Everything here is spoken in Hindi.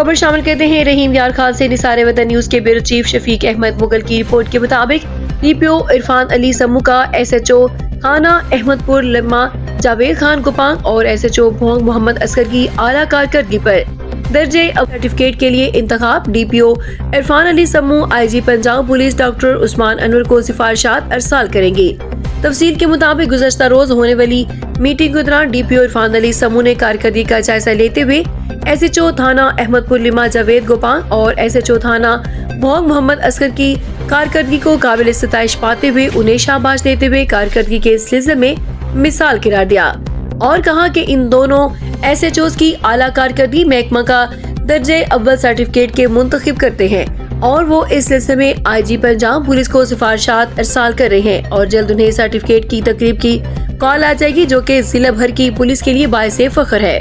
खबर शामिल करते हैं रहीम यार खान से। निसार वतन न्यूज के ब्यूरो चीफ शफीक अहमद मुगल की रिपोर्ट के मुताबिक डीपीओ इरफान अली समू का एसएचओ थाना अहमदपुर लिमा जावेद खान कुपांग और एसएचओ भोंग मोहम्मद असगर की आला कारकर्दगी पर दर्जे सर्टिफिकेट के लिए इंतखाब। डीपीओ इरफान अली समू IG Punjab police doctor Usman Anwar को सिफारिशात अरसाल करेंगे। तफसील के मुताबिक गुज़श्ता रोज होने वाली मीटिंग के दौरान डीपीओ इरफान अली समू ने कारकर्दगी का जायजा लेते हुए एसएचओ थाना अहमदपुर लिमा जावेद गोपांग और एसएचओ थाना भोंग मोहम्मद असगर की कारकर्दगी को काबिल सताइश पाते हुए उन्हें शाबाश देते हुए कारकर्दगी के सिलसिले में मिसाल करार दिया और कहा कि इन दोनों एसएचओज की आला कारकर्दगी महकमा का दर्जे अव्वल सर्टिफिकेट के मुंतखब करते हैं और वो इस सिलसिले में आईजी पंजाब पुलिस को सिफारिशात अरसाल कर रहे हैं और जल्द उन्हें सर्टिफिकेट की तकरीब की कॉल आ जाएगी, जो कि जिला भर की पुलिस के लिए बायसे फख्र है।